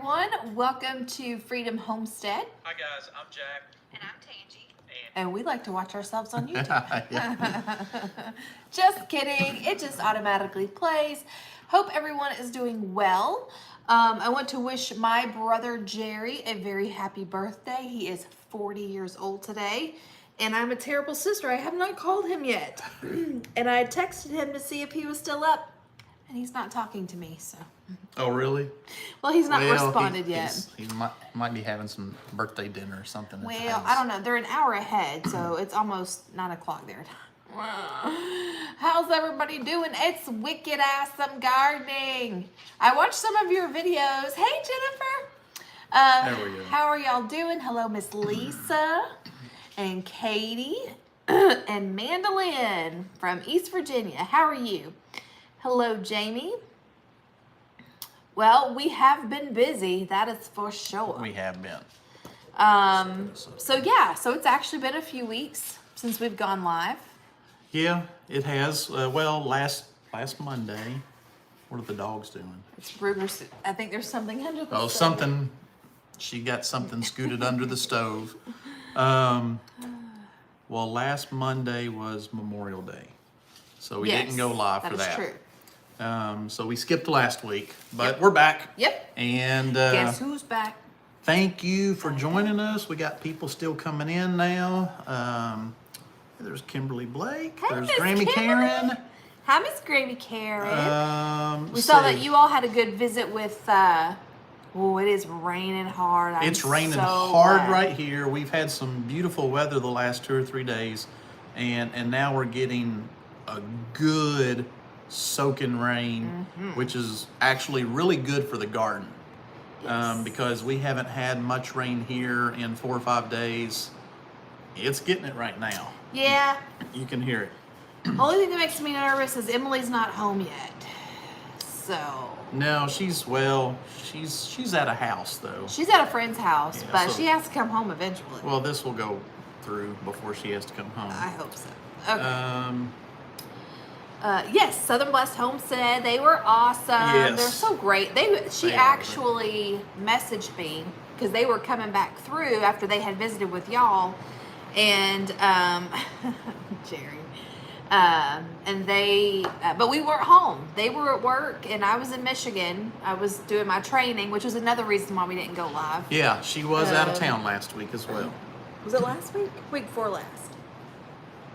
everyone. Welcome to Freedom Homestead. Hi guys, I'm Jack. And I'm Tangy. And we like to watch ourselves on YouTube. Just kidding. It just automatically plays. Hope everyone is doing well. I want to wish my brother Jerry a very happy birthday. He is 40 years old today. And I'm a terrible sister. I have not called him yet. And I texted him to see if he was still up. And he's not talking to me, so. Oh, really? Well, he's not responded yet. He might be having some birthday dinner or something. Well, I don't know. They're an hour ahead, so it's almost 9 o'clock their time. How's everybody doing? It's wicked awesome gardening. I watched some of your videos. Hey, Jennifer. There we go. How are y'all doing? Hello, Miss Lisa and Katie and Mandolin from East Virginia. How are you? Hello, Jamie. Well, we have been busy, that is for sure. We have been. So it's actually been a few weeks since we've gone live. Yeah, it has. Last Monday. What are the dogs doing? It's rumors. I think there's something under the stove. Something. She got something scooted under the stove. Well, last Monday was Memorial Day, so we didn't go live for that. That is true. So we skipped last week, but we're back. Yep. And guess who's back? Thank you for joining us. We got people still coming in now. There's Kimberly Blake. Hey, there's Miss Grammy Karen. Hi, Miss Grammy Karen. We saw that you all had a good visit with. It is raining hard. It's raining so hard glad. right here. We've had some beautiful weather the last 2 or 3 days, and now we're getting a good soaking rain, which is actually really good for the garden. Yes. Because we haven't had much rain here in 4 or 5 days. It's getting it right now. Yeah. You can hear it. Only thing that makes me nervous is Emily's not home yet. So. No, she's at a house though. She's at a friend's house, Yeah, but so- she has to come home eventually. Well, this will go through before she has to come home. I hope so. Okay. Yes, Southern Blessed Homestead. They were awesome. Yes. They're so great. She They are. actually messaged me because they were coming back through after they had visited with y'all, and Jerry. And they, but we weren't home. They were at work, and I was in Michigan. I was doing my training, which was another reason why we didn't go live. Yeah, she was out of town last week as well. Was it last week? Week before last.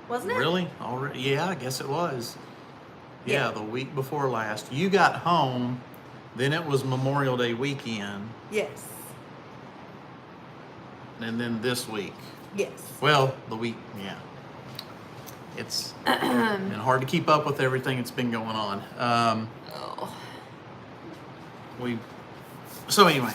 Wasn't it? Really? Already? Yeah, I guess it was. Yeah, Yeah. the week before last. You got home, then it was Memorial Day weekend, Yes. and then this week. Yes. Well, the week, yeah. It's been hard to keep up with everything that's been going on. So anyway.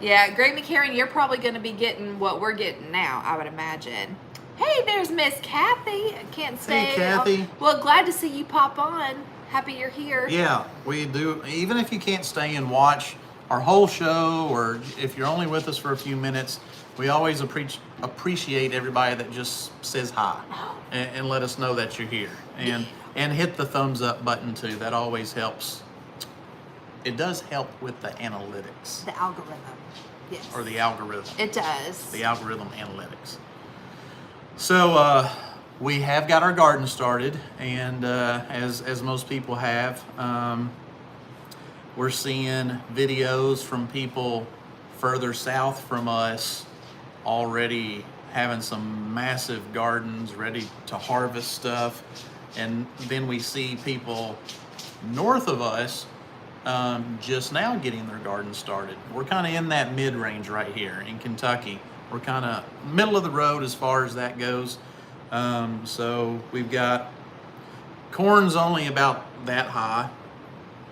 Yeah, Grammy Karen, you're probably going to be getting what we're getting now, I would imagine. Hey, there's Miss Kathy. I can't stay. Hey, Kathy. Well, glad to see you pop on. Happy you're here. Yeah, we do. Even if you can't stay and watch our whole show, or if you're only with us for a few minutes, we always appreciate everybody that just says hi and let us know that you're here. And hit the thumbs up button too. That always helps. It does help with the analytics. The algorithm. Yes. Or the algorithm. It does. The algorithm analytics. So we have got our garden started, and as most people have, we're seeing videos from people further south from us already having some massive gardens ready to harvest stuff, and then we see people north of us just now getting their garden started. We're kind of in that mid-range right here in Kentucky. We're kind of middle of the road as far as that goes. So we've got corn's only about that high.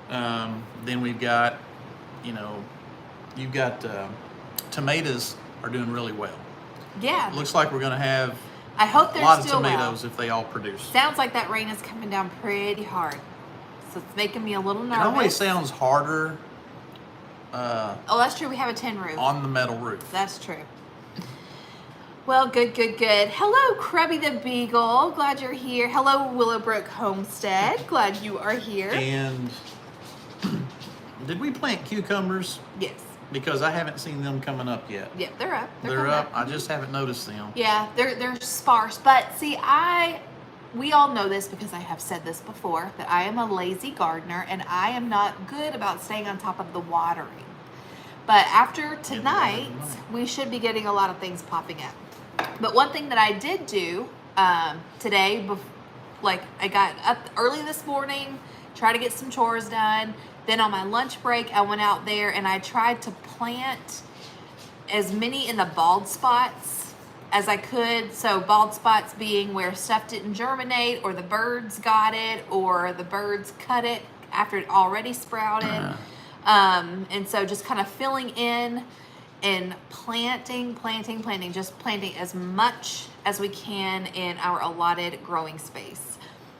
Then we've got, you've got tomatoes are doing really well. Yeah. Looks like we're going to have I hope a they're lot of still tomatoes well. if they all produce. Sounds like that rain is coming down pretty hard. So it's making me a little nervous. It always sounds harder Oh, that's true. We have a tin roof. on the metal roof. That's true. Well, good. Hello, Krubby the Beagle. Glad you're here. Hello, Willowbrook Homestead. Glad you are here. And Did we plant cucumbers? Yes. Because I haven't seen them coming up yet. Yeah, they're up. They're coming up. I just haven't noticed them. Yeah, they're sparse. But see, we all know this because I have said this before, that I am a lazy gardener and I am not good about staying on top of the watering. But after tonight, we should be getting a lot of things popping up. But one thing that I did do today, like I got up early this morning, tried to get some chores done. Then on my lunch break, I went out there and I tried to plant as many in the bald spots as I could. So bald spots being where stuff didn't germinate, or the birds got it, or the birds cut it after it already sprouted. And so just kind of filling in and planting, just planting as much as we can in our allotted growing space.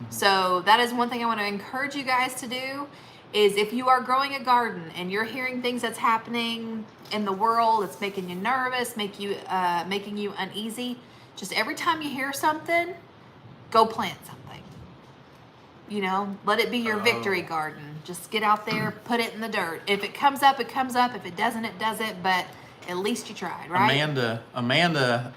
So that is one thing I want to encourage you guys to do, is if you are growing a garden and you're hearing things that's happening in the world that's making you nervous, making you uneasy, just every time you hear something, go plant something. You know, let it be your victory garden. Just get out there, put it in the dirt. If it comes up, it comes up. If it doesn't, it doesn't. But at least you tried, right? Amanda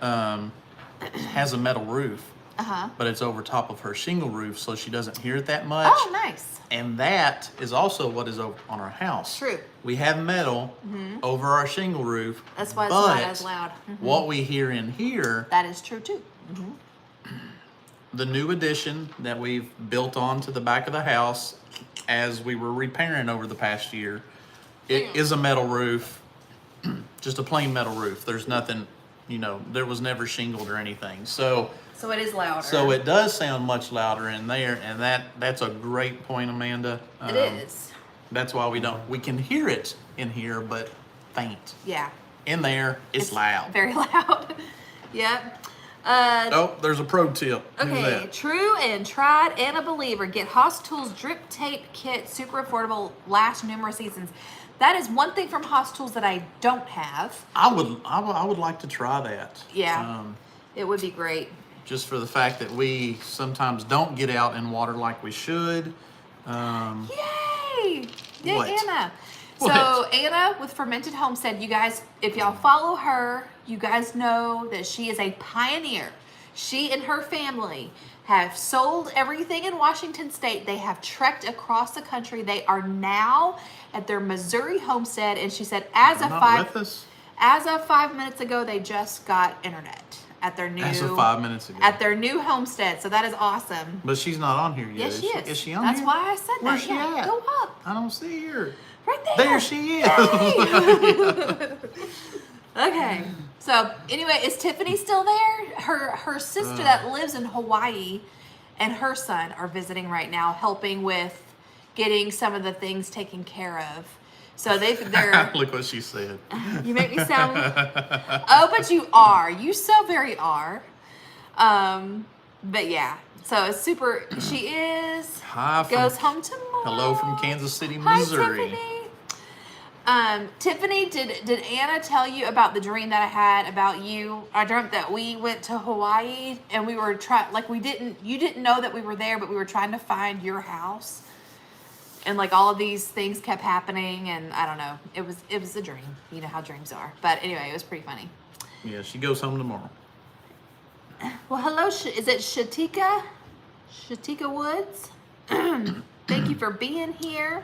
has a metal roof, Uh-huh. but it's over top of her shingle roof, so she doesn't hear it that much. Oh, nice. And that is also what is over on our house. True. We have metal over our shingle roof. That's why it's not as loud. What we hear in here, That is true too. the new addition that we've built onto the back of the house as we were repairing over the past year, it is a metal roof, just a plain metal roof. There's nothing, there was never shingled or anything. So it is louder. So it does sound much louder in there, and that's a great point, Amanda. It is. That's why we can hear it in here, but faint. Yeah. In there, it's loud. Very loud. Yep. There's a pro tip. Who's Okay, that? true and tried and a believer. Get Haas Tools drip tape kit, super affordable, last numerous seasons. That is one thing from Haas Tools that I don't have. I would like to try that. Yeah. It would be great. Just for the fact that we sometimes don't get out in water like we should. Yay! Yay, What? Anna. What? So Anna with Fermented Homestead, you guys, if y'all follow her, you guys know that she is a pioneer. She and her family have sold everything in Washington State. They have trekked across the country. They are now at their Missouri homestead, and she said as of 5 minutes ago, they just got internet at their new As of 5 minutes ago. at their new homestead. So that is awesome. But she's not on here yet. Yes, she is. Is she on That's here? why I said that. Where's she Yeah, at? go up. I don't see her. Right there. There she is. Okay. So anyway, is Tiffany still there? Her sister that lives in Hawaii and her son are visiting right now, helping with getting some of the things taken care of. So they're Look what she said. You make me sound oh, but you are. You so very are. But yeah. So it's super she is goes home tomorrow. Hello from Kansas City, Hi, Missouri. Tiffany, did Anna tell you about the dream that I had about you? I dreamt that we went to Hawaii and we were you didn't know that we were there, but we were trying to find your house. And like all of these things kept happening, and I don't know. It was a dream. You know how dreams are. But anyway, it was pretty funny. Yeah, she goes home tomorrow. Well, hello. Is it Shatika? Shatika Woods? Thank you for being here.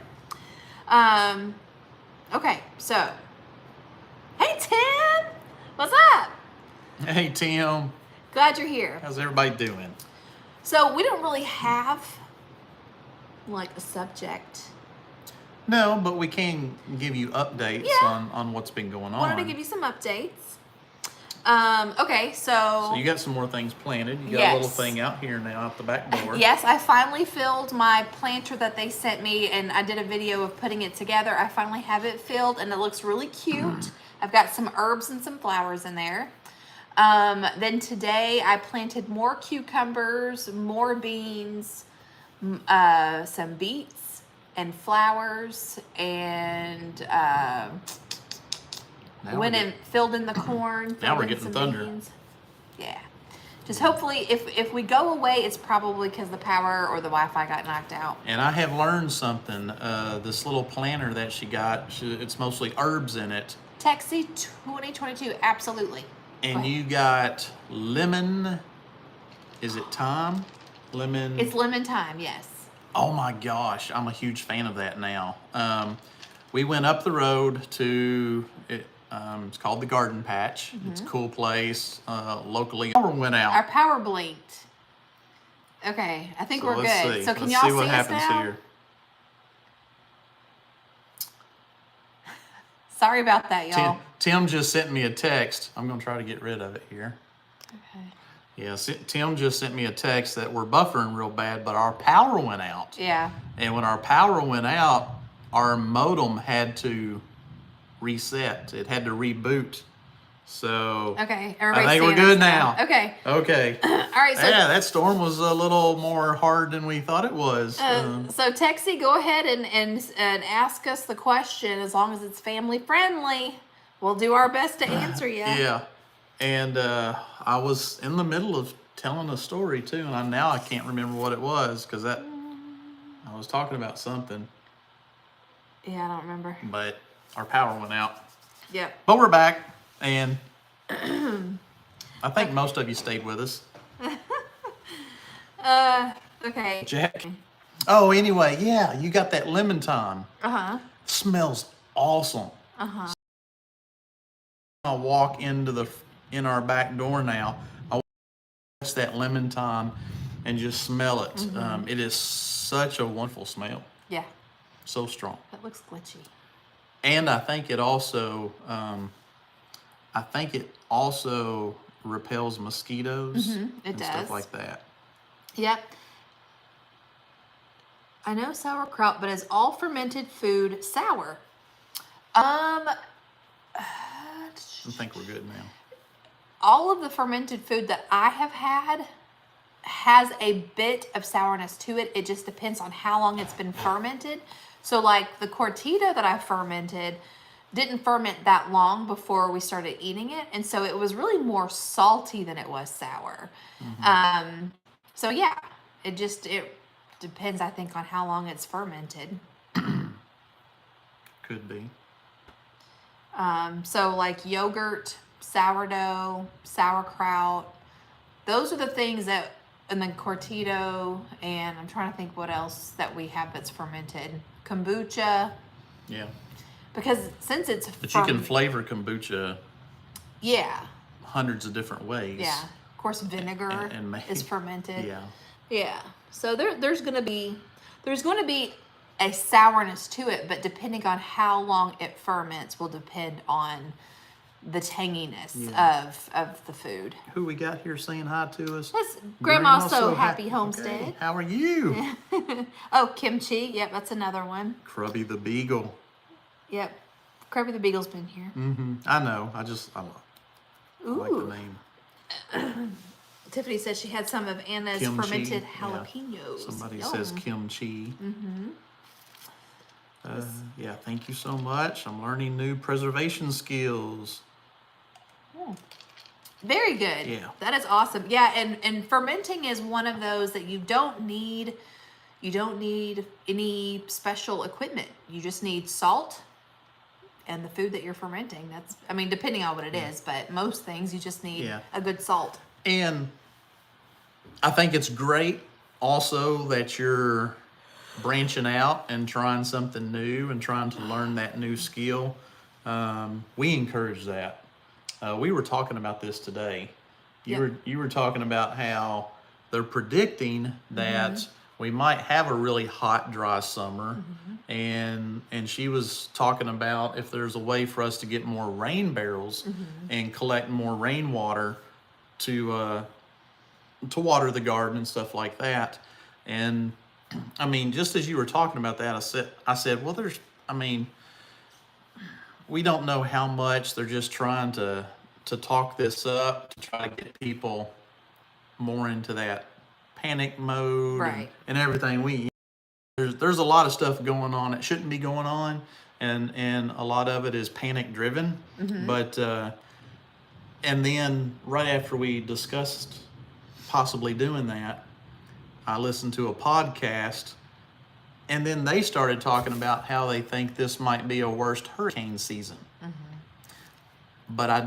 Okay, so. Hey, Tim! What's up? Hey, Tim. Glad you're here. How's everybody doing? So, we don't really have, like, a subject. No, but we can give you updates on what's been going on. Wanted to give you some updates. Okay, So you got some more things planted. You got a little thing out here now out the back door. Yes, I finally filled my planter that they sent me, and I did a video of putting it together. I finally have it filled, and it looks really cute. I've got some herbs and some flowers in there. Then today I planted more cucumbers, more beans, some beets and flowers, and went and filled in the corn. Now we're filled in getting some thunder. beans. Yeah. Just hopefully, if we go away, it's probably because the power or the Wi-Fi got knocked out. And I have learned something. This little planter that she got, it's mostly herbs in it. Texie 2022, absolutely. And you got lemon, is it thyme? Lemon. It's lemon thyme, yes. Oh my gosh, I'm a huge fan of that now. We went up the road to, it's called the Garden Patch. It's a cool place, locally. Power went out. Our power blinked. Okay, I think we're let's good. see. So can Let's y'all see what see us happens now? here. Sorry about that, y'all. Tim just sent me a text. I'm gonna try to get rid of it here. Okay. Yeah, Tim just sent me a text that we're buffering real bad, but our power went out. Yeah. And when our power went out, our modem had to reset. It had to reboot. So Okay. I Everybody's think we're seeing good us now. Okay. Okay. All right. So, Yeah, that storm was a little more hard than we thought it was. so Texie, go ahead and ask us the question. As long as it's family friendly, we'll do our best to answer you. Yeah. And I was in the middle of telling a story too, and now I can't remember what it was because I was talking about something, Yeah, I don't remember. but our power went out. Yep. But we're back, and I think most of you stayed with us. Okay. Jack. Oh, anyway, yeah, you got that lemon thyme. Uh-huh. Smells awesome. Uh-huh. I walk in our back door now. I watch that lemon thyme and just smell it. It is such a wonderful smell. Yeah. So strong. That looks glitchy. And I think it also, repels mosquitoes It stuff does. like that. Yep. I know sauerkraut, but is all fermented food sour? I think we're good now. All of the fermented food that I have had has a bit of sourness to it. It just depends on how long it's been fermented. So like the cortito that I fermented didn't ferment that long before we started eating it. And so it was really more salty than it was sour. So yeah, it depends, I think, on how long it's fermented. Could be. So like yogurt, sourdough, sauerkraut, those are the things that, and then cortito, and I'm trying to think what else that we have that's fermented. Kombucha, Yeah. because since it's But you can flavor kombucha yeah, hundreds of different ways. yeah. Of course, vinegar And maybe- is fermented. Yeah. Yeah. So there's going to be a sourness to it, but depending on how long it ferments will depend on the tanginess of the food. Who we got here saying hi to us? That's Grandma So Happy Homestead. Okay. How are you? Oh, kimchi. Yep, that's another one. Krubby the Beagle. Yep. Krabby the Beagle's been here. I know. I like Ooh. the name. Tiffany said she had some of Anna's Kimchi, fermented yeah. jalapenos. Somebody Yum. says kimchi. Yeah, thank you so much. I'm learning new preservation skills. Very good. Yeah. That is awesome. Yeah, and fermenting is one of those that you don't need any special equipment. You just need salt and the food that you're fermenting. That's, I mean, depending on what it is, but most things you just need a good salt. And I think it's great also that you're branching out and trying something new and trying to learn that new skill. We encourage that. We were talking about this today. You were talking about how they're predicting that we might have a really hot, dry summer, and she was talking about if there's a way for us to get more rain barrels and collect more rainwater to water the garden and stuff like that. And I mean, just as you were talking about that, I said, well, we don't know how much they're just trying to talk this up, to try to get people more into that panic mode and everything. There's a lot of stuff going on that shouldn't be going on, and a lot of it is panic driven. But and then right after we discussed possibly doing that, I listened to a podcast, and then they started talking about how they think this might be a worst hurricane season. But I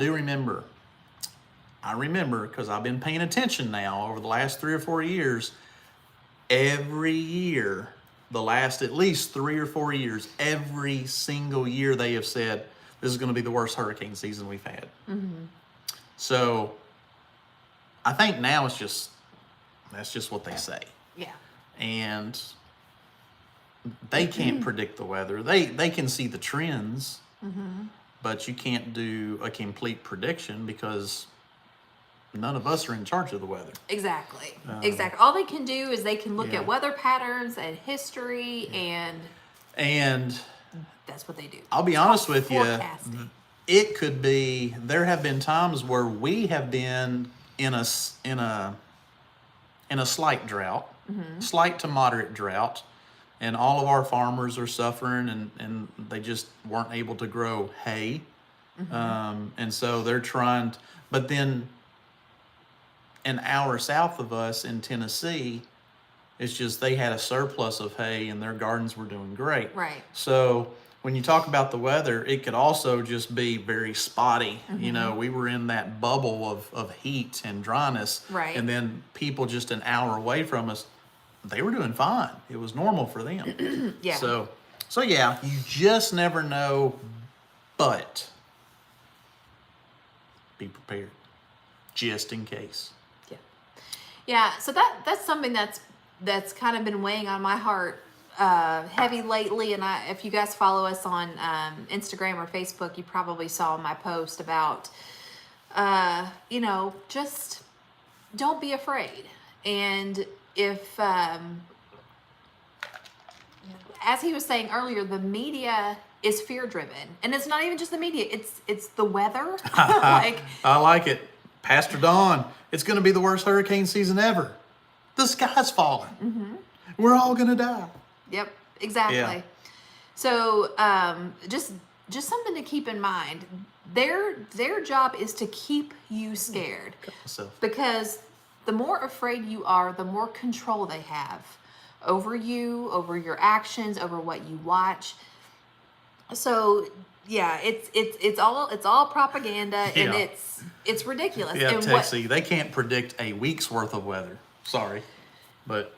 remember because I've been paying attention now over the last 3 or 4 years, every year, the last at least 3 or 4 years, every single year they have said, this is going to be the worst hurricane season we've had. So I think now that's just what they say. Yeah. And they can't predict the weather. They can see the trends, but you can't do a complete prediction because none of us are in charge of the weather. Exactly. Exactly. All they can do is they can look Yeah. at weather patterns and history, and that's what they do. I'll be It's honest called with you, forecasting. it could be, there have been times where we have been in a slight drought, slight to moderate drought, and all of our farmers are suffering, and they just weren't able to grow hay. And so they're trying, but then an hour south of us in Tennessee, it's just they had a surplus of hay and their gardens were doing great. Right. So when you talk about the weather, it could also just be very spotty. You know, we were in that bubble of heat and dryness. Right. And then people just an hour away from us, they were doing fine. It was normal for them. Yeah. So yeah, you just never know, but be prepared just in case. Yeah. Yeah. So that's something that's kind of been weighing on my heart heavy lately. And if you guys follow us on Instagram or Facebook, you probably saw my post about, just don't be afraid. And if, as he was saying earlier, the media is fear driven, and it's not even just the media, it's the weather. Like, I like it. Pastor Don, it's going to be the worst hurricane season ever. The sky's falling. We're all going to die. yep, exactly. Yeah. So just something to keep in mind. Their job is to keep you scared, So, because the more afraid you are, the more control they have over you, over your actions, over what you watch. So yeah, it's all propaganda, and Yeah. it's ridiculous. yeah, And Texie, they can't predict a week's worth of weather. Sorry. But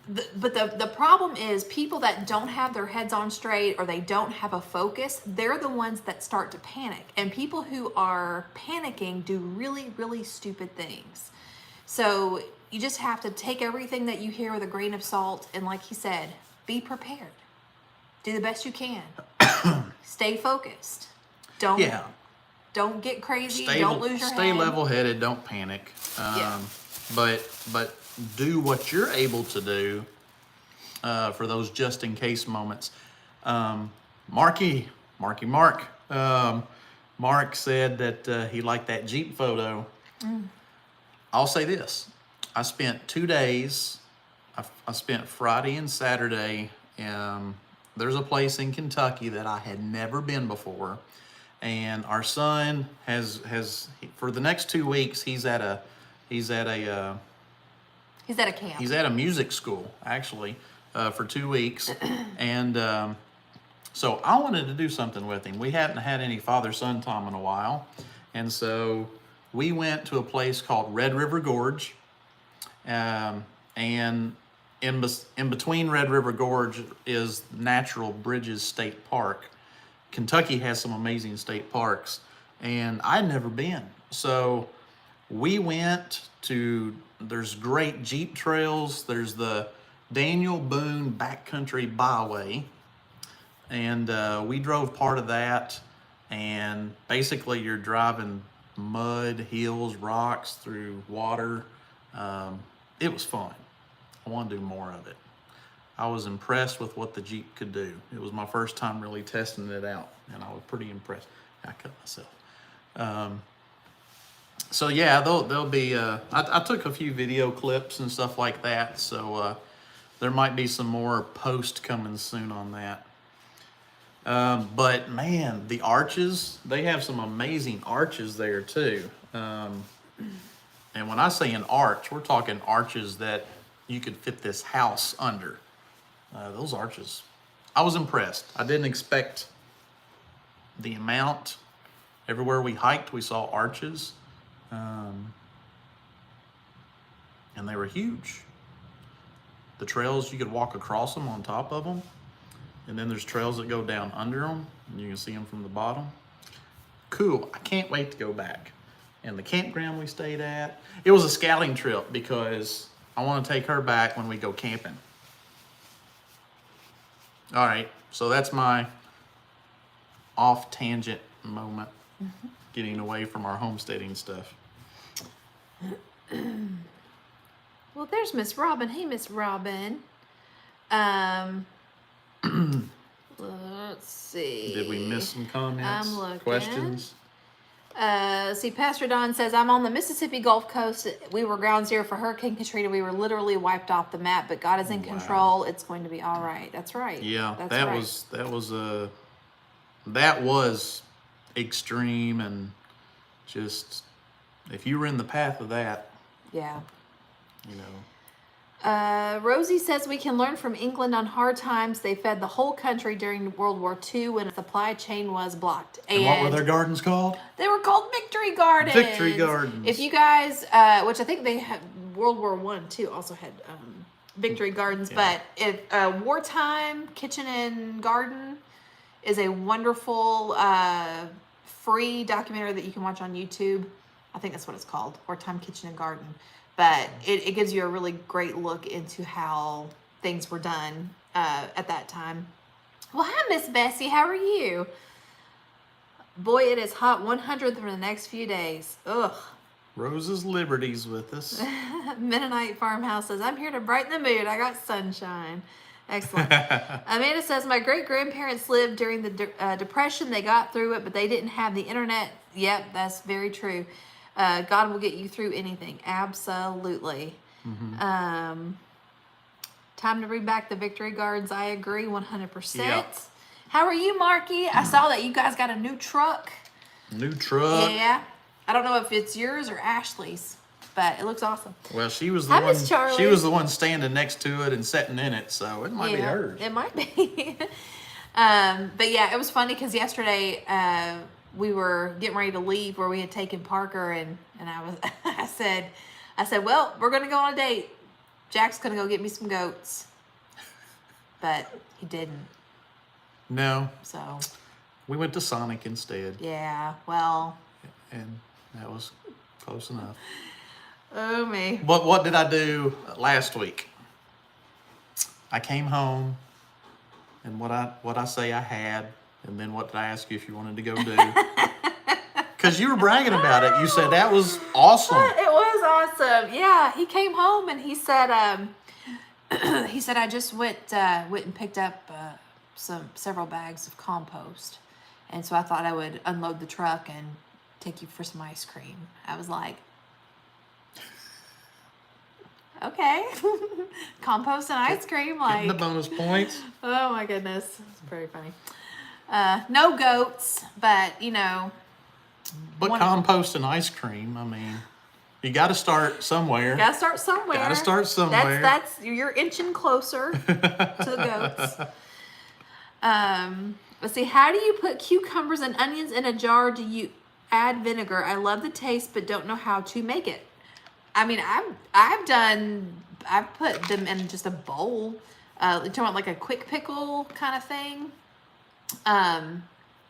the problem is people that don't have their heads on straight, or they don't have a focus, they're the ones that start to panic. And people who are panicking do really, really stupid things. So you just have to take everything that you hear with a grain of salt, and like he said, be prepared. Do the best you can. Stay focused. Don't get crazy. Don't lose your stay head. level-headed. Don't panic. Yeah. But do what you're able to do for those just-in-case moments. Mark said that he liked that Jeep photo. I'll say this. I spent 2 days. I spent Friday and Saturday. There's a place in Kentucky that I had never been before. And our son has for the next 2 weeks, he's at a camp. He's at a music school, actually, for 2 weeks. And so I wanted to do something with him. We hadn't had any father-son time in a while. And so we went to a place called Red River Gorge. And in between Red River Gorge is Natural Bridges State Park. Kentucky has some amazing state parks, and I'd never been. So we went to, there's great Jeep trails. There's the Daniel Boone Backcountry Byway, and we drove part of that. And basically you're driving mud, hills, rocks, through water. It was fun. I want to do more of it. I was impressed with what the Jeep could do. It was my first time really testing it out, and I was pretty impressed. I cut myself. So yeah, there'll be, I took a few video clips and stuff like that, so there might be some more post coming soon on that. But man, the arches, they have some amazing arches there too. And when I say an arch, we're talking arches that you could fit this house under. Those arches, I was impressed. I didn't expect the amount. Everywhere we hiked, we saw arches. And they were huge. The trails, you could walk across them on top of them. And then there's trails that go down under them, and you can see them from the bottom. Cool, I can't wait to go back. And the campground we stayed at, it was a scouting trip because I want to take her back when we go camping. All right, so that's my off tangent moment, getting away from our homesteading stuff. Well, there's Miss Robin. Hey, Miss Robin. Let's see. Did we miss some comments? I'm looking. Questions? See, Pastor Don says, I'm on the Mississippi Gulf Coast. We were ground zero for Hurricane Katrina. We were literally wiped off the map, but God is in control. It's going to be all right. That's right. Yeah, That's that right. that was extreme, and just if you were in the path of that, Yeah. you know. Rosie says we can learn from England on hard times. They fed the whole country during World War II when the supply chain was blocked. And what were their gardens called? They were called Victory Gardens. Victory Gardens. If you guys, which I think they had, World War I too also had Victory Gardens. Yeah. But if Wartime Kitchen and Garden is a wonderful free documentary that you can watch on YouTube. I think that's what it's called, Wartime Kitchen and Garden. But it gives you a really great look into how things were done at that time. Well, hi, Miss Bessie. How are you? Boy, it is hot 100 for the next few days. Ugh. Rose's Liberties with us. Mennonite Farmhouse says, I'm here to brighten the mood. I got sunshine. Excellent. Amanda says, my great-grandparents lived during the Depression. They got through it, but they didn't have the internet. Yep, that's very true. God will get you through anything. Absolutely. Time to bring back the Victory Gardens. I agree 100%. Yep. How are you, Marky? I saw that you guys got a new truck. New truck. Yeah. I don't know if it's yours or Ashley's, but it looks awesome. Well, she was the Hi, one. Miss Charlie. She was the one standing next to it and sitting in it, so it might be hers. It might be. But yeah, it was funny because yesterday we were getting ready to leave where we had taken Parker, and I said, well, we're gonna go on a date. Jack's gonna go get me some goats, but he didn't. No. So We went to Sonic instead, yeah, well. and that was close enough. Oh me. But what did I do last week? I came home, and what I say I had, and then what did I ask you if you wanted to go do? Because you were bragging about it. You said that was awesome. It was awesome. Yeah, he came home and he said, I just went and picked up several bags of compost, and so I thought I would unload the truck and take you for some ice cream. I was like, okay, compost and ice cream, Getting like the bonus points. oh my goodness, it's pretty funny. No goats, but you know. But compost and ice cream, I mean, you got to start somewhere. Gotta start somewhere. Got to start somewhere. That's you're inching closer to the goats. Let's see. How do you put cucumbers and onions in a jar? Do you add vinegar? I love the taste, but don't know how to make it. I mean, I've put them in just a bowl. You're talking about like a quick pickle kind of thing.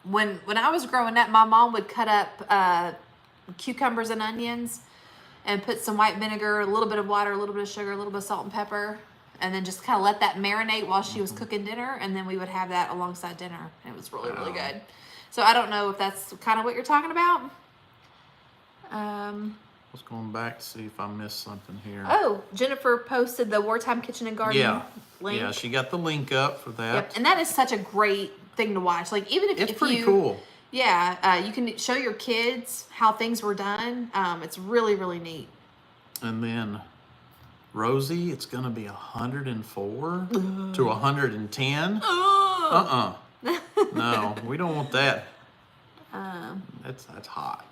When I was growing up, my mom would cut up cucumbers and onions and put some white vinegar, a little bit of water, a little bit of sugar, a little bit of salt and pepper, and then just kind of let that marinate while she was cooking dinner, and then we would have that alongside dinner. And it was really, really good. So I don't know if that's kind of what you're talking about. I was going back to see if I missed something here. Oh, Jennifer posted the Wartime Kitchen and Garden link. Yeah, she got the link up for that. Yep, and that is such a great thing to watch. Like even if It's if pretty you, cool. Yeah, you can show your kids how things were done. It's really, really neat. And then Rosie, it's gonna be 104 to 110. No, we don't want that. That's hot.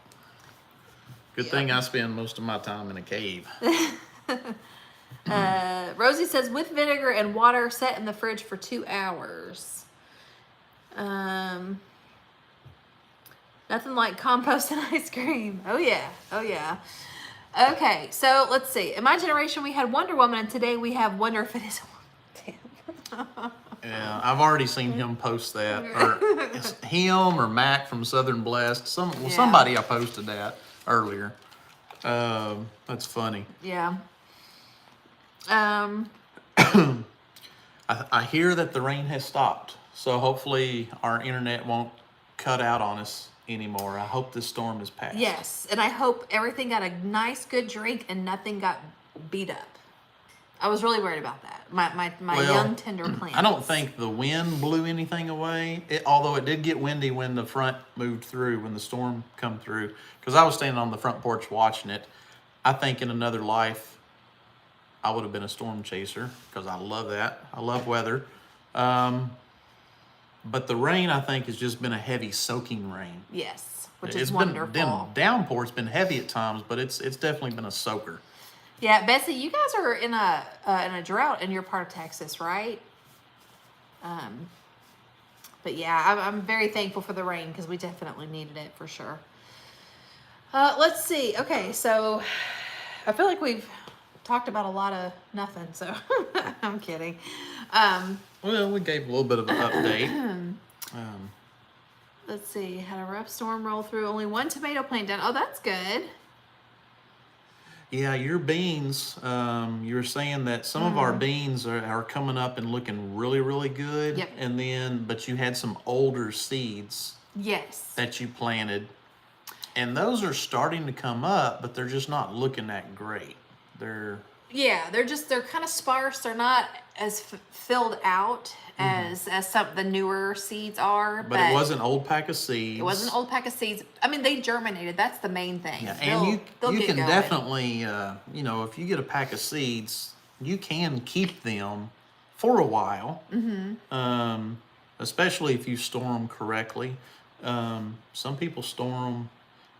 Good thing I spend most of my time in a cave. Rosie says, with vinegar and water, set in the fridge for 2 hours. Nothing like compost and ice cream. Oh yeah, oh yeah. Okay, so let's see. In my generation, we had Wonder Woman, and today we have Wonder if it is. Damn. Yeah, I've already seen him post that, or it's him or Mac from Southern Blessed. Somebody I posted that earlier. That's funny. Yeah. I hear that the rain has stopped, so hopefully our internet won't cut out on us anymore. I hope this storm is past. Yes, and I hope everything got a nice, good drink and nothing got beat up. I was really worried about that. My young tender plants. I don't think the wind blew anything away, although it did get windy when the front moved through, when the storm come through. Because I was standing on the front porch watching it. I think in another life, I would have been a storm chaser because I love that. I love weather. But the rain, I think, has just been a heavy soaking rain. Yes, which is wonderful. Downpour, it's been heavy at times, but it's definitely been a soaker. Yeah, Bessie, you guys are in a drought in your part of Texas, right? But yeah, I'm very thankful for the rain because we definitely needed it for sure. Let's see. Okay, so I feel like we've talked about a lot of nothing, so I'm kidding. Well, we gave a little bit of an update. Let's see. Had a rough storm roll through. Only one tomato plant down. Oh, that's good. Yeah, your beans, you were saying that some of our beans are coming up and looking really, really good. Yep. And then, but you had some older seeds. Yes. That you planted. And those are starting to come up, but they're just not looking that great. They're kind of sparse. They're not as filled out as some of the newer seeds are. But it was an old pack of seeds. It was an old pack of seeds. I mean, they germinated. That's the main thing. Yeah, and you can going. definitely, if you get a pack of seeds, you can keep them for a while. Especially if you store them correctly. Some people store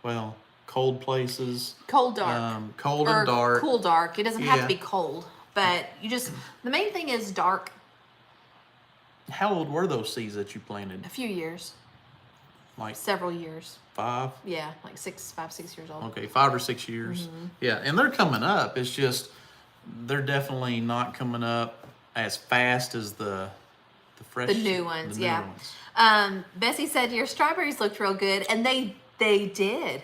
them, cold places. Cold, dark. Cold and dark. Cool, dark. It doesn't have to be cold. But the main thing is dark. How old were those seeds that you planted? A few years. Like several years. 5? Yeah, like 5, 6 years old. Okay, 5 or 6 years. Yeah, and they're coming up. It's just they're definitely not coming up as fast as the fresh, the new ones. Bessie said your strawberries looked real good, and they did.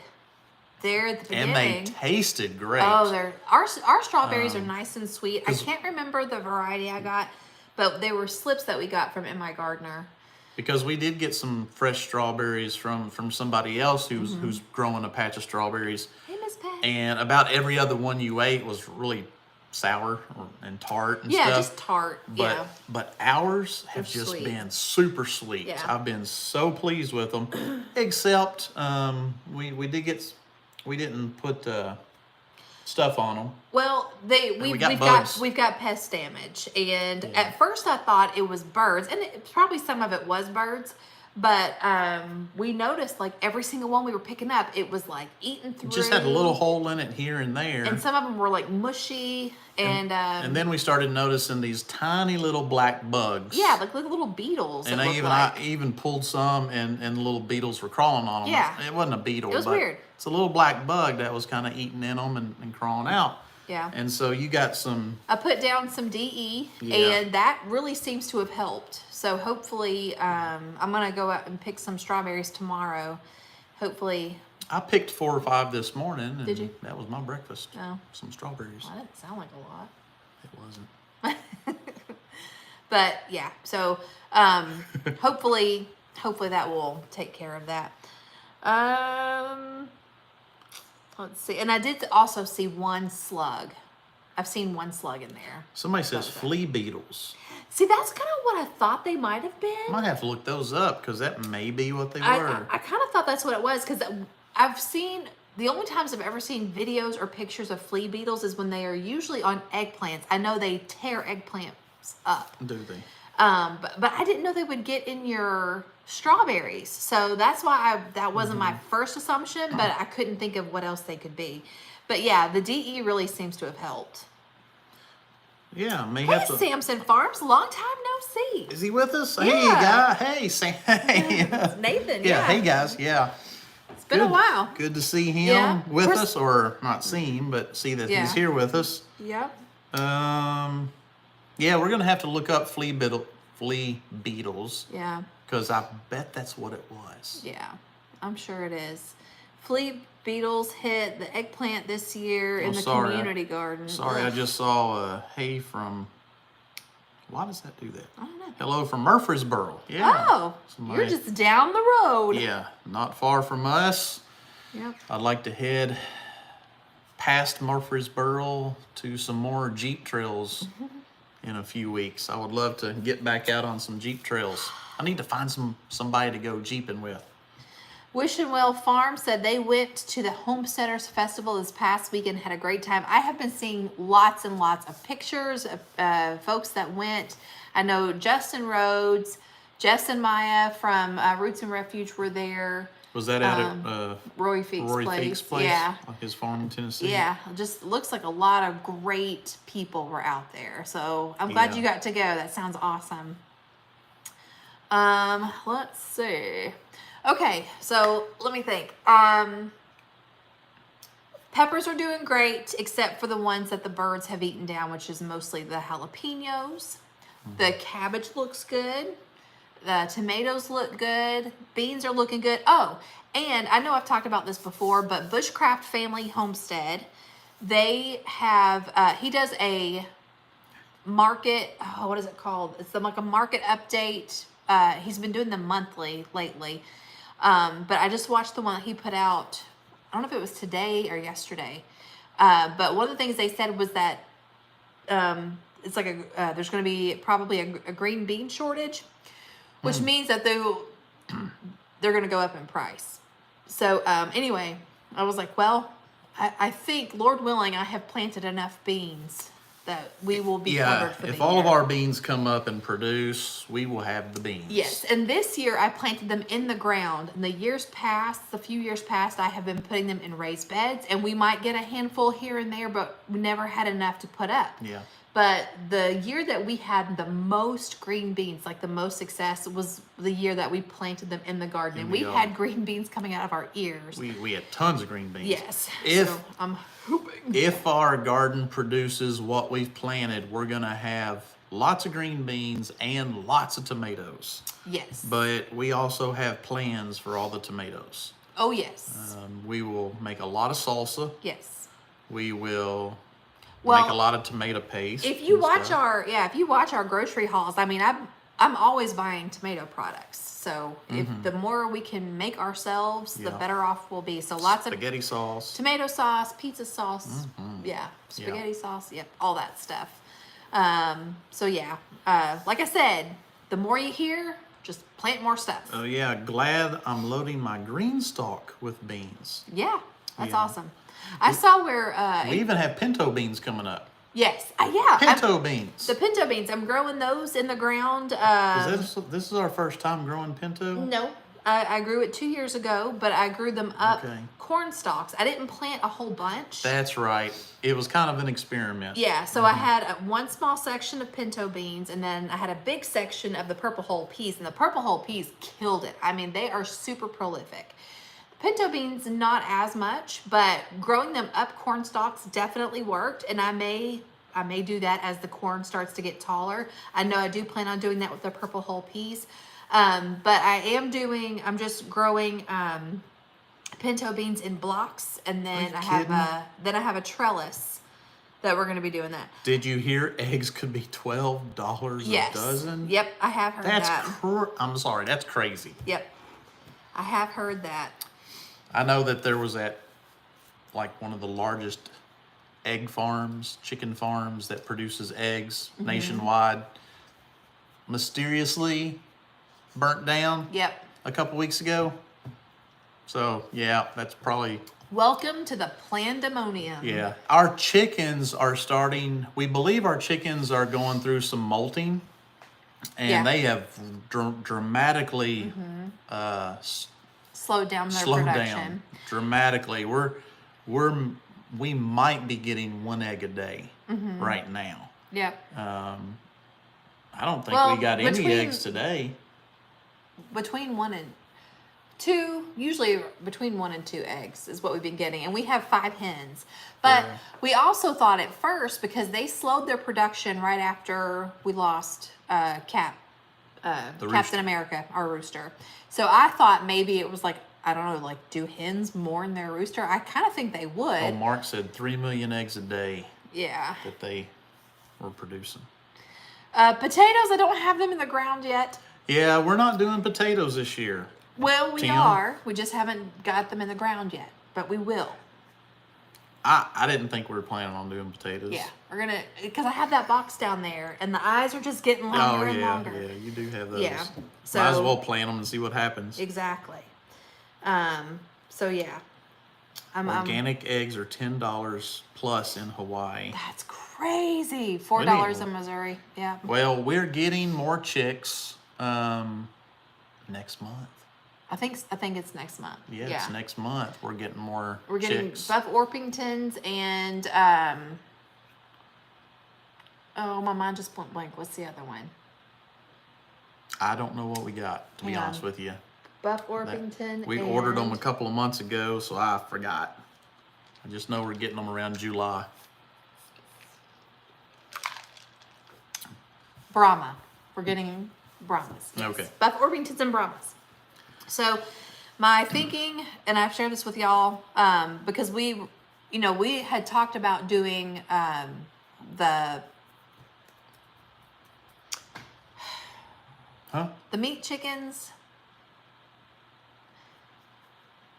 They're at the beginning. And they tasted great. Oh, our strawberries are nice and sweet. I can't remember the variety I got, but they were slips that we got from M.I. Gardner. Because we did get some fresh strawberries from somebody else who's growing a patch of strawberries. Hey, Miss Pat. And about every other one you ate was really sour and tart and stuff. Yeah, just tart. But ours have just been super sweet. Yeah. I've been so pleased with them. Except we didn't put stuff on them. Well, we've got pest damage, and at first I thought it was birds, and probably some of it was birds, but we noticed like every single one we were picking up, it was like eaten through. It just had a little hole in it here and there, and some of them were like mushy, and then we started noticing these tiny little black bugs. Yeah, like little beetles. And I even pulled some, and little beetles were crawling on them. Yeah, it wasn't a beetle. It was weird. It's a little black bug that was kind of eating in them and crawling out. Yeah. And so you got some. I put down some DE, and that really seems to have helped. So hopefully, I'm gonna go out and pick some strawberries tomorrow. Hopefully. I picked 4 or 5 this morning. And did you? That was my breakfast. Oh. Some strawberries. Well, that didn't sound like a lot. It wasn't. But yeah, so hopefully that will take care of that. Let's see. And I did also see one slug. I've seen one slug in there. Somebody says flea beetles. See, that's kind of what I thought they might have been. Might have to look those up because that may be what they were. I kind of thought that's what it was because I've seen, the only times I've ever seen videos or pictures of flea beetles is when they are usually on eggplants. I know they tear eggplants up. Do they? But I didn't know they would get in your strawberries. So that's why that wasn't my first assumption, but I couldn't think of what else they could be. But yeah, the DE really seems to have helped. Yeah, may Hey, have to. Samson Farms, long time no see. Is he with us? Yeah. Hey, guy. Hey, Sam. Hey. It's Nathan, Yeah. Hey, guys. Yeah. It's been a while. Good to see him Yeah. with Of course- us, or not see him, but see that Yeah. he's here with us. Yep. Yeah, we're gonna have to look up flea beetles, Yeah. because I bet that's what it was. Yeah. I'm sure it is. Flea beetles hit the eggplant this year in the community garden. Sorry, I Ugh. just saw hey from. Why does that do that? I don't know. Hello from Murfreesboro. Yeah. Oh, Somebody- you're just down the road. Yeah, not far from us. Yep. I'd like to head past Murfreesboro to some more Jeep trails in a few weeks. I would love to get back out on some Jeep trails. I need to find somebody to go Jeeping with. Wish and Well Farm said they went to the Homesteaders Festival this past weekend, had a great time. I have been seeing lots and lots of pictures of folks that went. I know Justin Rhodes, Jess and Maya from Roots and Refuge were there. Was that at Roy Feek's place. Yeah. His farm in Tennessee? Yeah, just looks like a lot of great people were out there. So I'm glad Yeah. you got to go. That sounds awesome. Let's see. Okay, so let me think. Peppers are doing great, except for the ones that the birds have eaten down, which is mostly the jalapenos. The cabbage looks good. The tomatoes look good. Beans are looking good. Oh, and I know I've talked about this before, but Bushcraft Family Homestead, they have, he does a market, what is it called? It's like a market update. He's been doing them monthly lately. But I just watched the one that he put out, I don't know if it was today or yesterday. But one of the things they said was that it's like there's going to be probably a green bean shortage, which means that they're going to go up in price. So anyway, I was like, well, I think, Lord willing, I have planted enough beans that we will be covered for the year. If all of our beans come up and produce, we will have the beans. Yes, and this year I planted them in the ground. In the few years past, I have been putting them in raised beds, and we might get a handful here and there, but we never had enough to put up. Yeah. But the year that we had the most green beans, like the most success, was the year that we planted them in the garden. And we had green beans coming out of our ears. We had tons of green beans. Yes. If so I'm hoping. If our garden produces what we've planted, we're going to have lots of green beans and lots of tomatoes. Yes. But we also have plans for all the tomatoes. Oh, yes. We will make a lot of salsa. Yes. We will Well, make a lot of tomato paste. If you and watch stuff. if you watch our grocery hauls, I mean, I'm always buying tomato products. So if the more we can make ourselves, the Yeah. better off we'll be. So lots of spaghetti sauce. tomato sauce, pizza sauce, spaghetti sauce, all that stuff. So yeah, like I said, the more you hear, just plant more stuff. Oh yeah, glad I'm loading my green stalk with beans. Yeah, that's Yeah. awesome. I saw where We even have pinto beans coming up. yes, yeah, Pinto beans. the pinto beans. I'm growing those in the ground. This is our first time growing pinto? No, I grew it 2 years ago, but I grew them up Okay. corn stalks. I didn't plant a whole bunch. That's right. It was kind of an experiment. Yeah, so I had one small section of pinto beans, and then I had a big section of the purple whole peas, and the purple whole peas killed it. I mean, they are super prolific. Pinto beans, not as much, but growing them up corn stalks definitely worked, and I may do that as the corn starts to get taller. I know I do plan on doing that with the purple whole peas, but I'm just growing pinto beans in blocks, and then I have a trellis that we're going to be doing that. Did you hear eggs could be $12 Yes. a dozen? Yep, I have heard that. I'm sorry, that's crazy. Yep, I have heard that. I know that there was like one of the largest egg farms, chicken farms that produces eggs nationwide, mysteriously burnt down Yep. a couple weeks ago. So yeah, that's probably, Welcome to the Plandemonium. yeah. Our chickens are we believe our chickens are going through some molting. and Yeah. they have dramatically Slowed down their slowed production. down dramatically. We might be getting 1 egg a day right now. Yep. I don't think Well, we got any between- eggs today. Between 1 and 2, usually between 1 and 2 eggs is what we've been getting, and we have 5 hens. But Yeah. we also thought at first, because they slowed their production right after we lost Captain rooster. America, our rooster. So I thought maybe it was like, I don't know, like, do hens mourn their rooster? I kind of think they would. Oh, Mark said 3 million eggs a day Yeah. that they were producing. Potatoes, I don't have them in the ground yet. Yeah, we're not doing potatoes this year. Well, we Tim? are. We just haven't got them in the ground yet, but we will. I didn't think we were planning on doing potatoes. Yeah, we're gonna, because I have that box down there, and the eyes are just getting longer Oh and yeah, longer. yeah, you do have those. Yeah, Might as so- well plant them and see what happens. Exactly. So yeah, Organic eggs are $10 plus in Hawaii. that's crazy. $4 need- in Missouri. Yeah. Well, we're getting more chicks next month. I think it's next month. Yeah, it's next month. We're getting more We're getting chicks. Buff Orpingtons and oh, my mind just went blank. What's the other one? I don't know what we got, to be Hang on. honest with you. Buff Orpington. We ordered them a couple of months ago, so I forgot. I just know we're getting them around July. Brahma. We're getting Brahmas. Yes. Okay. Buff Orpingtons and Brahmas. So my thinking, and I've shared this with y'all, because we had talked about doing the meat chickens.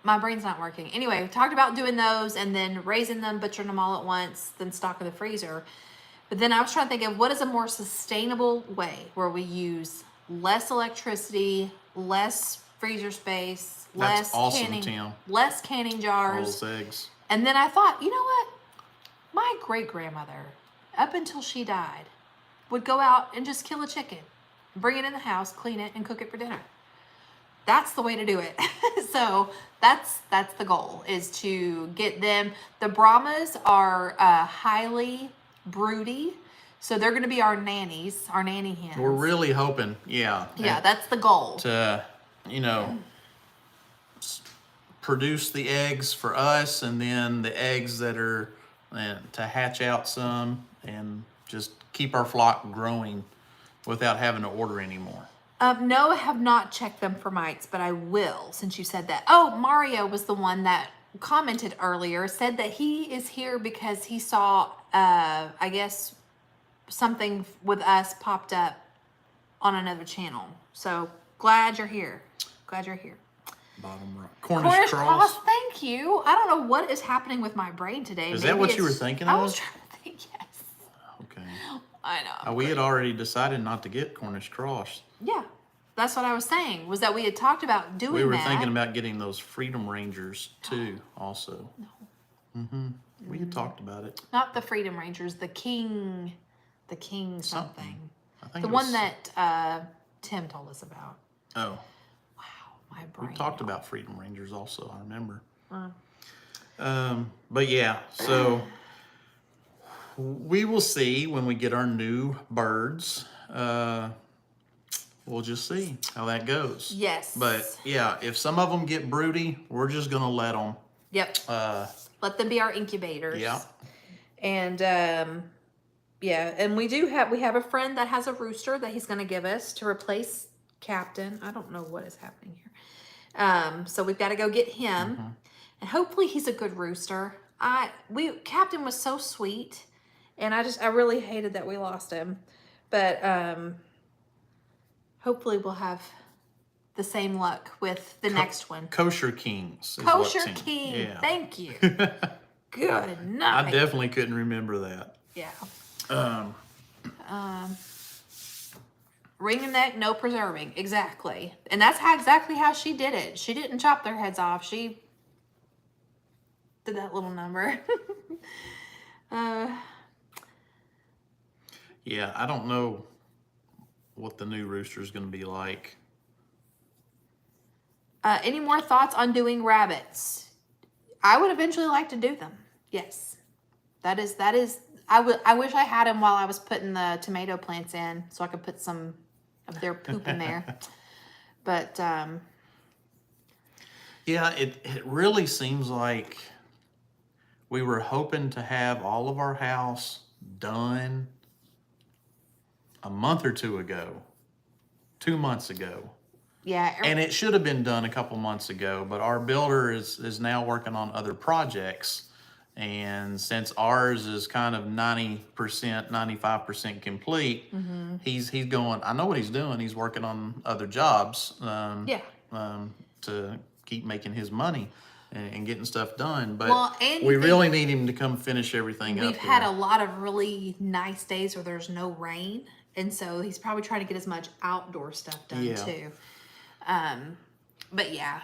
My brain's not working. Anyway, we talked about doing those and then raising them, butchering them all at once, then stocking the freezer. But then I was trying to think of what is a more sustainable way where we use less electricity, less freezer space, That's less awesome, canning, Tim. less canning jars. Those eggs. And then I thought, you know what? My great-grandmother, up until she died, would go out and just kill a chicken, bring it in the house, clean it, and cook it for dinner. That's the way to do it. So that's the goal, is to get them. The Brahmas are highly broody, so they're going to be our nannies, our nanny hens. We're really hoping, yeah. Yeah, that's the goal. To, produce the eggs for us, and then the eggs that are to hatch out some and just keep our flock growing without having to order anymore. No, I have not checked them for mites, but I will, since you said that. Oh, Mario was the one that commented earlier, said that he is here because he saw, I guess, something with us popped up on another channel. So glad you're here. Glad you're here. Bottom right. Cornish cross, thank you. I don't know what is happening with my brain today. Is that what you were thinking I of? was trying to think, yes. Okay. I know. We had already decided not to get Cornish cross. Yeah, that's what I was saying, was that we had talked about doing that. We were thinking about getting those Freedom Rangers too, also. No. We had talked about it. Not the Freedom Rangers, the King something. I think The it was, one that Tim told us about. Oh, Wow, my brain. we talked about Freedom Rangers also, I remember. But yeah, so we will see when we get our new birds. We'll just see how that goes. Yes. But yeah, if some of them get broody, we're just gonna let them. Yep. Let them be our incubators. Yeah. And yeah, and we have a friend that has a rooster that he's going to give us to replace Captain. I don't know what is happening here. So we've got to go get him, and hopefully he's a good rooster. Captain was so sweet, and I really hated that we lost him, but hopefully we'll have the same luck with the next one. Kosher Kings. is Kosher what's in- King. Yeah. Thank you. Good night. I definitely couldn't remember that. Yeah. Um, Ring and neck, no preserving. Exactly. And that's exactly how she did it. She didn't chop their heads off. She did that little number. yeah, I don't know what the new rooster is going to be like. Any more thoughts on doing rabbits? I would eventually like to do them. Yes. That is, I wish I had them while I was putting the tomato plants in so I could put some of their poop in there. But, yeah, it really seems like we were hoping to have all of our house done a month or two ago, 2 months ago. yeah. And it should have been done a couple months ago, but our builder is now working on other projects. And since ours is kind of 90%, 95% complete, he's going, I know what he's doing. He's working on other jobs to keep making his money and getting stuff done. But we really need him to come finish everything up. We've had a lot of really nice days where there's no rain. And so he's probably trying to get as much outdoor stuff done too. But yeah,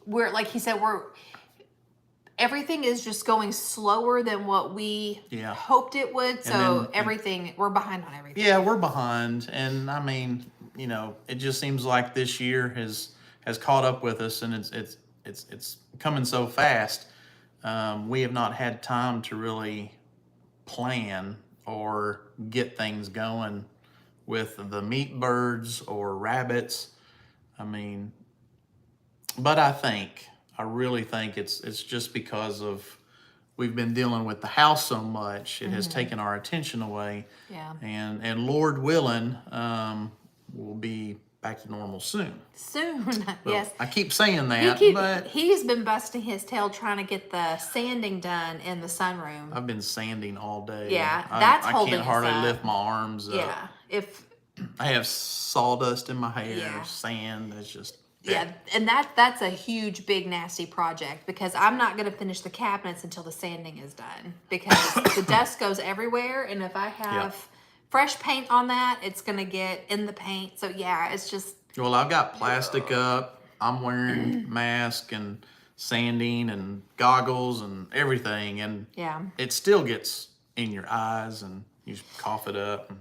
we're, like he said, everything is just going slower than what we hoped it would. So we're behind on everything. Yeah, we're behind. And I mean, you know, it just seems like this year has caught up with us, and it's coming so fast. We have not had time to really plan or get things going with the meat birds or rabbits. I mean, but I really think it's just because of we've been dealing with the house so much. It has taken our attention away. Yeah. And Lord willing, we'll be back to normal soon. Yes. I keep saying that, but he's been busting his tail trying to get the sanding done in the sunroom. I've been sanding all day. Yeah, that's holding I can't hardly us up. lift my arms up. Yeah, I have sawdust in my hair, sand. It's just and that's a huge, big, nasty project because I'm not going to finish the cabinets until the sanding is done because the dust goes everywhere, and if I have fresh paint on that, it's going to get in the paint. So yeah, it's just. Well, I've got plastic up. I'm wearing mask and sanding and goggles and everything, and it still gets in your eyes, and you just cough it up.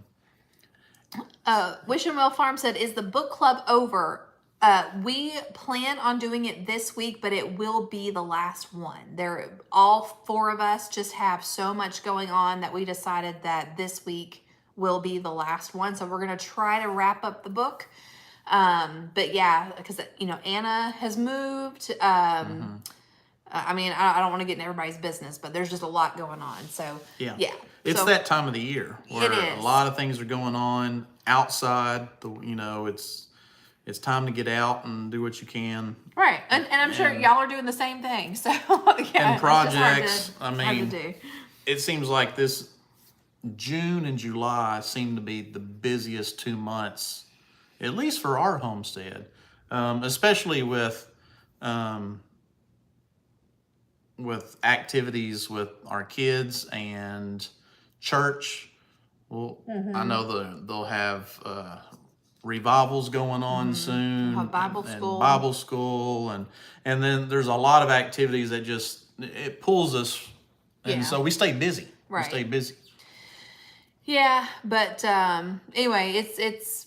Wish and Well Farm said, "Is the book club over?" We plan on doing it this week, but it will be the last one. All four of us just have so much going on that we decided that this week will be the last one. So we're going to try to wrap up the book. But yeah, because, you know, Anna has moved. I mean, I don't want to get in everybody's business, but there's just a lot going on. So yeah. It's that time of the year where a lot of things are going on outside. It's time to get out and do what you can. Right. And I'm sure y'all are doing the same thing. So, and projects, hard to do. It seems like this June and July seem to be the busiest 2 months, at least for our homestead, especially with activities with our kids and church. Well, I know they'll have revivals going on soon. Bible school, and then there's a lot of activities that just it pulls us, and so we stay busy. Right. We stay busy. Yeah, but anyway, it's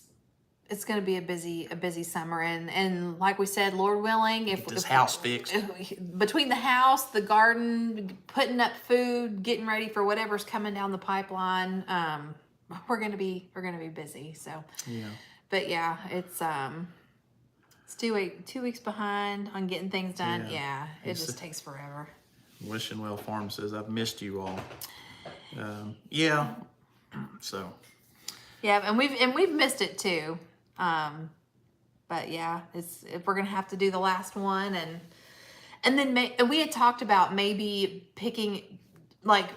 going to be a busy summer, and like we said, Lord willing, if this house fixed, between the house, the garden, putting up food, getting ready for whatever's coming down the pipeline, we're gonna be busy. So yeah. But yeah, it's 2 weeks behind on getting things done. Yeah, it just takes forever. Wish and Well Farm says, "I've missed you all." So. Yeah, and we've missed it too. But yeah, if we're gonna have to do the last one, and then we had talked about maybe picking, like,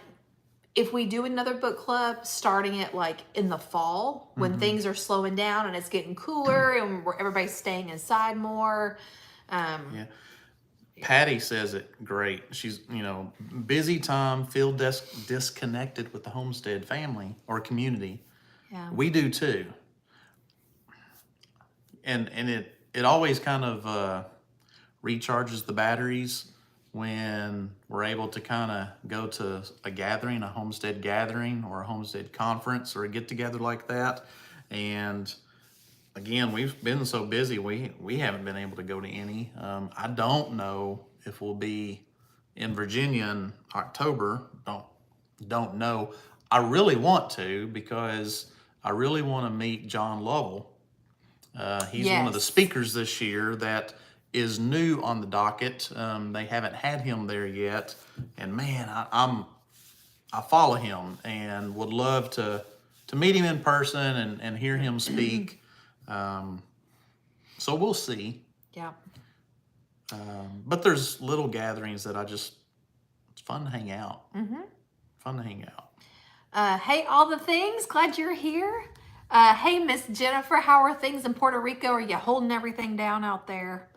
if we do another book club, starting it like in the fall when things are slowing down and it's getting cooler and everybody's staying inside more. Patty says it great. She's, busy time, feel disconnected with the Homestead family or community. Yeah. We do too. And it always kind of recharges the batteries when we're able to kind of go to a gathering, a Homestead gathering or a Homestead conference or a get together like that. And again, we've been so busy, we haven't been able to go to any. I don't know if we'll be in Virginia in October. Don't know. I really want to, because I really want to meet John Lovell. He's one of the Yes. speakers this year that is new on the docket. They haven't had him there yet, and man, I follow him and would love to meet him in person and hear him speak. So we'll see. Yeah. But there's little gatherings that it's fun to hang out. Fun to hang out. Hey, all the things. Glad you're here. Hey, Miss Jennifer, how are things in Puerto Rico? Are you holding everything down out there?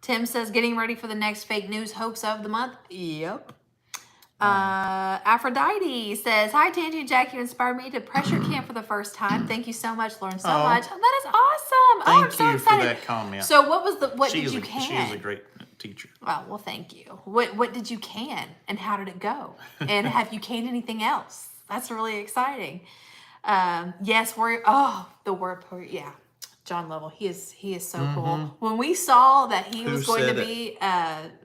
Tim says, getting ready for the next fake news hoax of the month. Yep. Aphrodite says, hi, Tangy and Jackie, you inspired me to pressure camp for the first time. Thank you so much. Learned so much. Oh, that is awesome. I'm so Thank you excited for that comment. So what did you She can? is a great teacher. Oh, well, thank you. What did you can, and how did it go? And have you canned anything else? That's really exciting. Yes, the word poet. Yeah, John Lovell. He is so cool. When we saw that he was going to be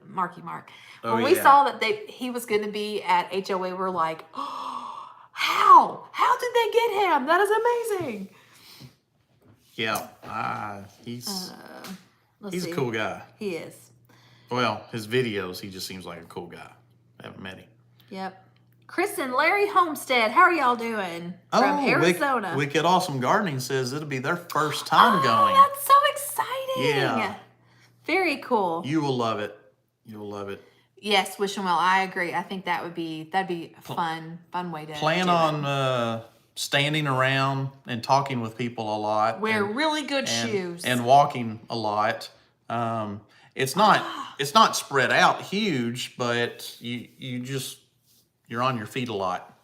Marky Mark. When we saw that he was going to be at HOA, we're like, oh, how did they get him? That is amazing. Yeah, he's See. a cool guy. He is. Well, his videos, he just seems like a cool guy. I haven't met him. Yep. Chris and Larry Homestead, how are y'all doing? From Arizona. Wicked Awesome Gardening says it'll be their first time going. That's so exciting. Yeah. Very cool. You will love it. You'll love it. Yes, wish them well. I agree. I think that'd be a fun way to plan on standing around and talking with people a lot. Wear really good shoes and walking a lot. It's not spread out huge, but you're on your feet a lot.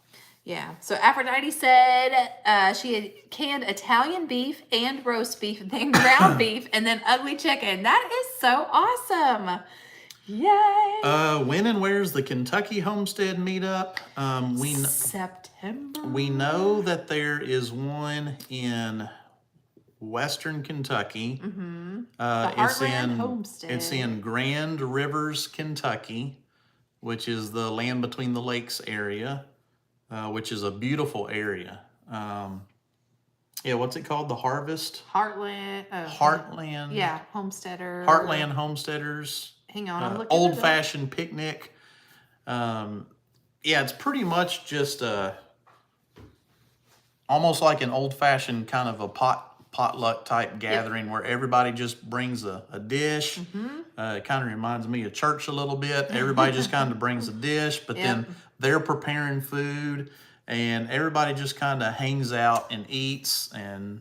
Yeah. So Aphrodite said she had canned Italian beef and roast beef, then ground beef, and then ugly chicken. That is so awesome. Yay. When and where's the Kentucky Homestead meetup? September. We know that there is one in Western Kentucky. The Heartland Homestead. It's in Grand Rivers, Kentucky, which is the land between the lakes area, which is a beautiful area. What's it called? The Harvest? Heartland. Heartland. Yeah, Homesteader. Heartland Homesteaders. Hang on, I'm looking. Old-fashioned picnic. It's pretty much just almost like an old-fashioned kind of a potluck type gathering where everybody just brings a dish. It kind of reminds me of church a little bit. Everybody just kind of brings a dish, but then they're preparing food, and everybody just kind of hangs out and eats. And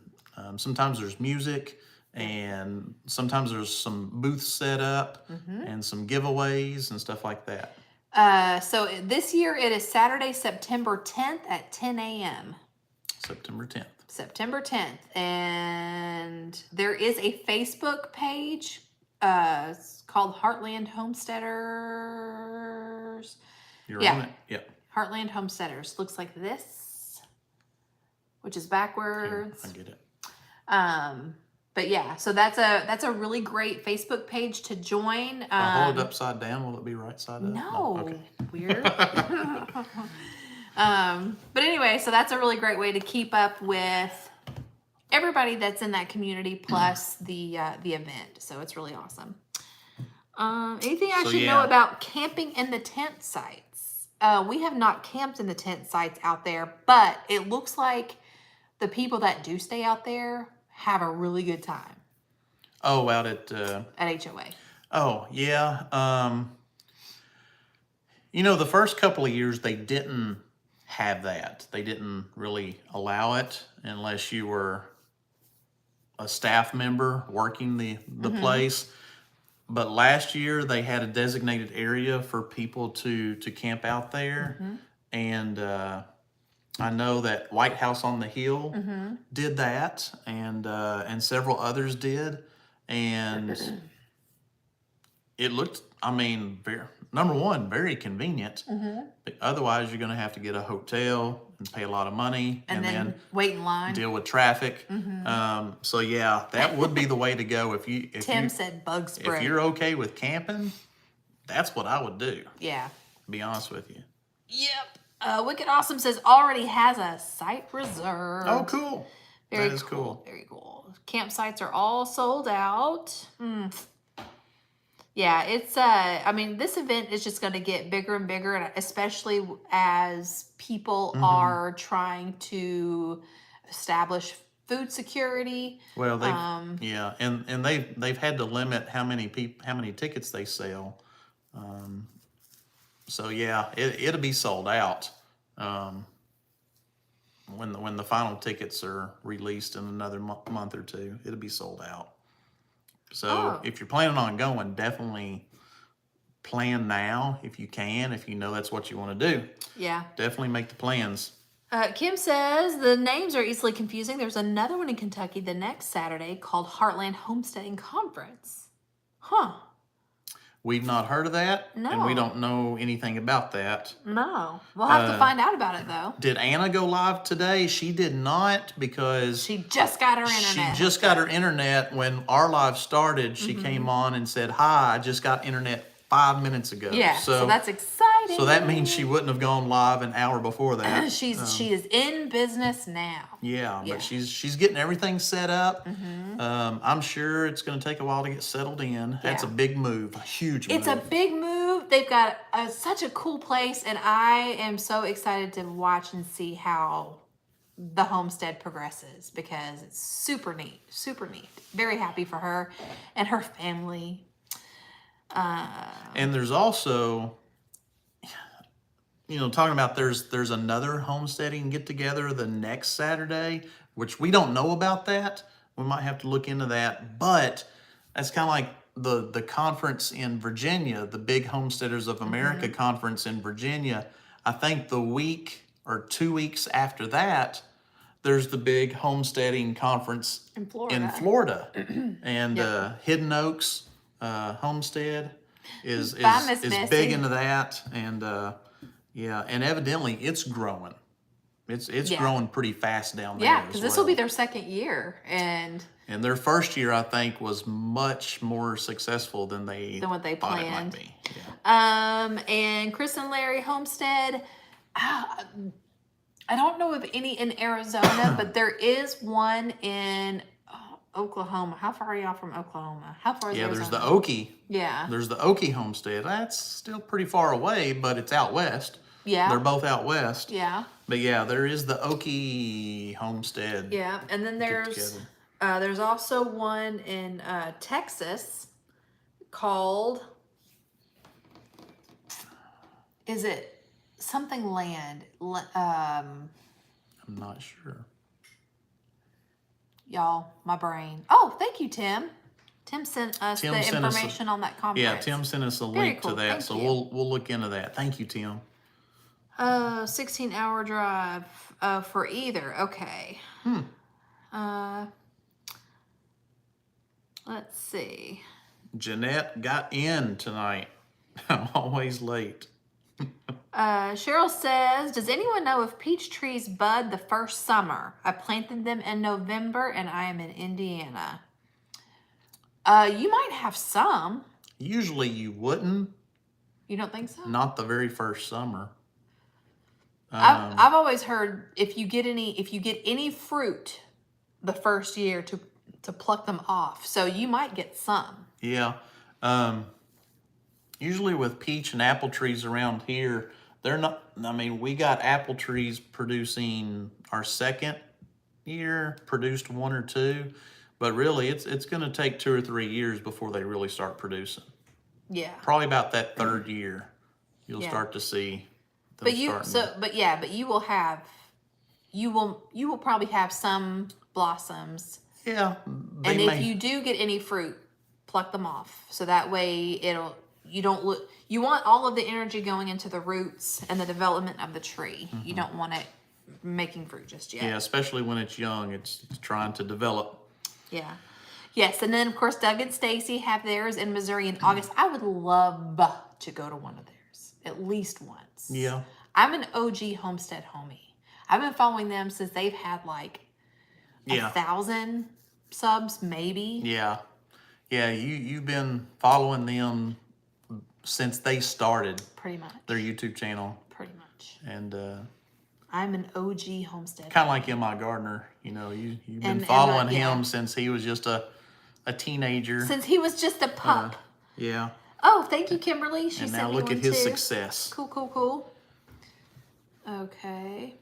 sometimes there's music, and sometimes there's some booths set up and some giveaways and stuff like that. So this year it is Saturday, September 10th at 10 a.m. September 10th. September 10th. And there is a Facebook page it's called Heartland Homesteaders. You're on it? Yep. Heartland Homesteaders. Looks like this, which is backwards. Here, I get it. But yeah, so that's a really great Facebook page to join. I'll hold it upside down. Will it be right side up? No. Okay. Weird. But anyway, so that's a really great way to keep up with everybody that's in that community plus the event. So it's really awesome. Anything I should know about camping in the tent sites? We have not camped in the tent sites out there, but it looks like the people that do stay out there have a really good time. Oh, out at HOA. Oh, yeah. The first couple of years they didn't have that. They didn't really allow it unless you were a staff member working the place. But last year they had a designated area for people to camp out there. And I know that White House on the Hill did that, and several others did. And it looked, number one, very convenient. But otherwise, you're going to have to get a hotel. and pay a lot of money and then wait in line. deal with traffic. So yeah, that would be the way to go. If Tim said bug spray. If you're okay with camping, that's what I would do. Yeah. To be honest with you. Yep. Wicked Awesome says already has a site reserved. Oh, cool. Very that is cool. Very cool. Campsites are all sold out. Yeah, it's I mean, this event is just going to get bigger and bigger, and especially as people are trying to establish food security. Well, yeah, and they've had to limit how many tickets they sell. So yeah, it'll be sold out when the final tickets are released in another month or two. It'll be sold out. So if you're planning on going, definitely plan now if you can, if you know that's what you want to do. Yeah. Definitely make the plans. Kim says the names are easily confusing. There's another one in Kentucky the next Saturday called Heartland Homesteading Conference. Huh. We've not heard of that, No. and we don't know anything about that. No. We'll have to find out about it, though. Did Anna go live today? She did not, because she just got her internet. She just got her internet. When our live started, she came on and said, "Hi, I just got internet 5 minutes ago." Yeah, so that's exciting. So that means she wouldn't have gone live an hour before that. she is in business now. Yeah, but she's getting everything set up. I'm sure it's going to take a while to get settled in. That's a big move, a huge move. It's a big move. They've got such a cool place, and I am so excited to watch and see how the homestead progresses, because it's super neat, super neat. Very happy for her and her family. And there's also, talking about there's another homesteading get together the next Saturday, which we don't know about that. We might have to look into that, but that's kind of like the conference in Virginia, the Big Homesteaders of America conference in Virginia. I think the week or 2 weeks after that, there's the big homesteading conference in Florida. And Hidden Oaks Homestead is big into that, and and evidently it's growing. It's growing pretty fast down there. Yeah, because this will be their second year, and their first year, I think, was much more successful than what they thought planned. It might be. Yeah. And Chris and Larry Homestead. I don't know of any in Arizona, but there is one in Oklahoma. How far are y'all from Oklahoma? How far is Arizona? There's the Okie. Yeah. There's the Okie Homestead. That's still pretty far away, but it's out west. Yeah. They're both out west. Yeah. But yeah, there is the Okie Homestead. Yeah, and then there's also one in Texas called, is it something land? I'm not sure. Y'all, my brain. Oh, thank you, Tim. Tim sent us the information on that conference. Yeah, Tim sent us a link to that, so we'll look into that. Thank you, Tim. 16-hour drive for either. Okay. Let's see. Jeanette got in tonight. I'm always late. Cheryl says, does anyone know if peach trees bud the first summer? I planted them in November, and I am in Indiana. You might have some. Usually you wouldn't. You don't think so? Not the very first summer. I've always heard if you get any fruit the first year to pluck them off. So you might get some. Yeah. Usually with peach and apple trees around here, they're not, we got apple trees producing our second year, produced 1 or 2, but really it's going to take 2 or 3 years before they really start producing. Yeah. Probably about that 3rd year, you'll start to see them but you will probably have some blossoms. Yeah. And if you do get any fruit, pluck them off. So that way you want all of the energy going into the roots and the development of the tree. Mm-hmm. You don't want it making fruit just yet. Yeah, especially when it's young, it's trying to develop. Yeah. Yes, and then of course Doug and Stacy have theirs in Missouri in August. I would love to go to one of theirs at least once. Yeah. I'm an OG Homestead homie. I've been following them since they've had like Yeah. 1,000 subs, maybe. Yeah. Yeah, you've been following them since they started Pretty much. their YouTube channel. Pretty much. And I'm an OG Homestead. kind of like M.I. Gardner, you know, you've been And following yeah. him since he was just a teenager. Since he was just a pup. Yeah. Oh, thank you, Kimberly. She And sent now me look one at his too. success. Cool. Okay.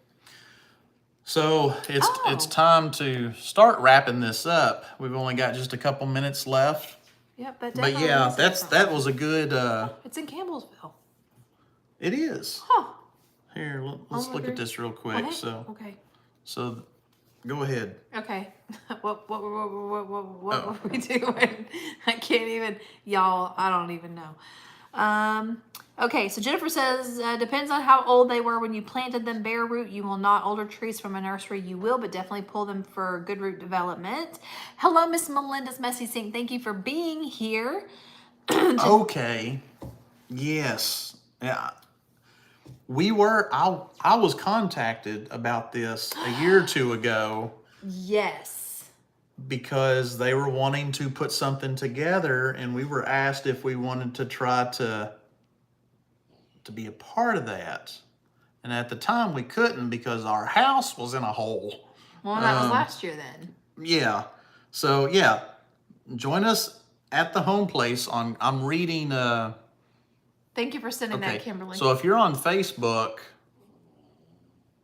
So it's time to start wrapping this up. We've only got just a couple minutes left. Yep, but But yeah, that was a good. It's in Campbellsville. It is. Huh. Here, let's look at this real quick. Okay. So, go ahead. Okay. What were we doing? I can't even, y'all, I don't even know. Okay, so Jennifer says, depends on how old they were when you planted them. Bare root, you will not. Older trees from a nursery, you will, but definitely pull them for good root development. Hello, Miss Melinda's Messy Sink. Thank you for being here. Okay. Yes. Yeah. I was contacted about this a year or two ago. Yes. Because they were wanting to put something together, and we were asked if we wanted to try to be a part of that. And at the time we couldn't because our house was in a hole. Well, that was last year then. Yeah. So yeah, join us at the home place I'm reading Thank you for sending that, Kimberly. So if you're on Facebook,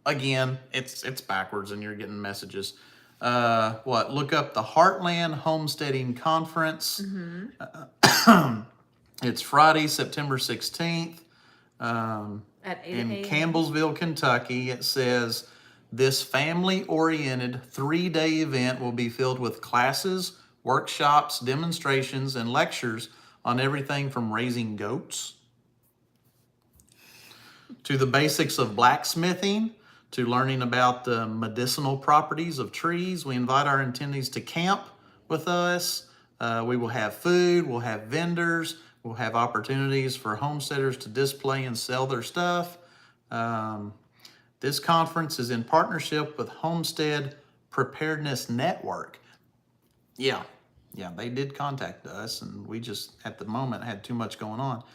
again, it's backwards and you're getting messages. Look up the Heartland Homesteading Conference. It's Friday, September 16th. At 8 in a.m. Campbellsville, Kentucky. It says, this family-oriented 3-day event will be filled with classes, workshops, demonstrations, and lectures on everything from raising goats to the basics of blacksmithing, to learning about the medicinal properties of trees. We invite our attendees to camp with us. We will have food, we'll have vendors, we'll have opportunities for homesteaders to display and sell their stuff. This conference is in partnership with Homestead Preparedness Network. Yeah, they did contact us, and we just, at the moment, had too much going on.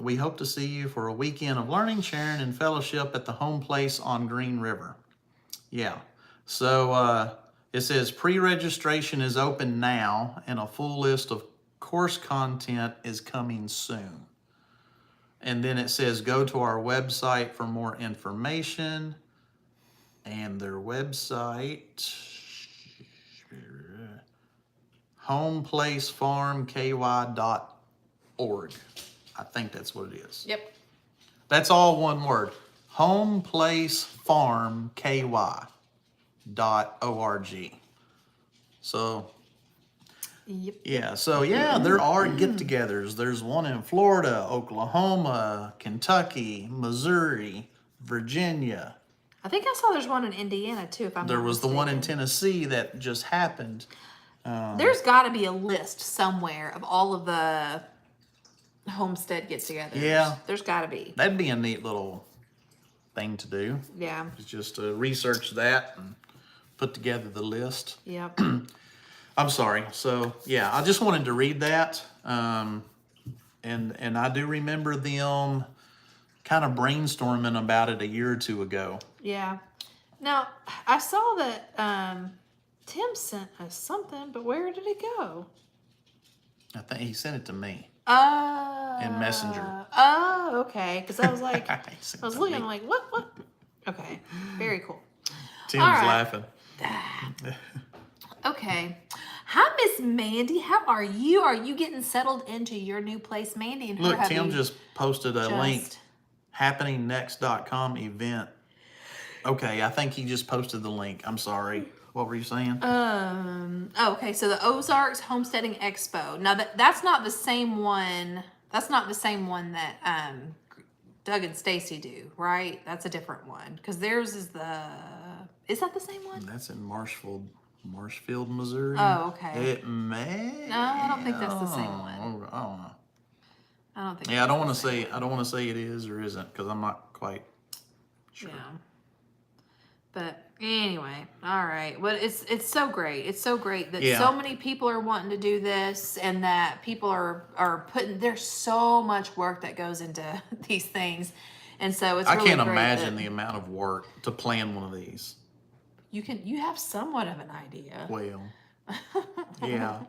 We hope to see you for a weekend of learning, sharing, and fellowship at the home place on Green River. Yeah, so it says pre-registration is open now, and a full list of course content is coming soon. And then it says go to our website for more information. And their website, homeplacefarmky.org. I think that's what it is. Yep. That's all one word. homeplacefarmky.org. So, Yep. yeah, so yeah, there are get-togethers. There's one in Florida, Oklahoma, Kentucky, Missouri, Virginia. I think I saw there's one in Indiana too, if I'm There not was the one in mistaken. Tennessee that just happened. There's got to be a list somewhere of all of the homestead get-togethers. Yeah. There's got to be. That'd be a neat little thing to do. Yeah. Is just to research that and put together the list. Yep. I'm sorry. So yeah, I just wanted to read that, and I do remember them kind of brainstorming about it a year or two ago. Yeah. Now, I saw that Tim sent us something, but where did it go? I think he sent it to me. In Messenger. Oh, okay. Because I was like, I He sent was it to looking, me. I'm like, what? Okay. Very cool. Tim's All right. laughing. Okay. Hi, Miss Mandy. How are you? Are you getting settled into your new place, Mandy? And her Look, hubby Tim just posted a link. just- happeningnext.com event. Okay, I think he just posted the link. I'm sorry. What were you saying? Okay, so the Ozarks Homesteading Expo. Now that's not the same one. That's not the same one that Doug and Stacy do, right? That's a different one. Because theirs is is that the same one? That's in Marshfield, Missouri. Oh, okay. It may. No, I don't think that's the same one. I don't know. I don't think Yeah, I don't want that's to the say. same I don't want to say it is or isn't because I'm not quite sure. one. But anyway, all right. Well, it's so great. It's so great that Yeah. so many people are wanting to do this, and that people are putting. There's so much work that goes into these things, and so it's. I really can't great imagine that the amount of work to plan one of these. you have somewhat of an idea. Well, yeah.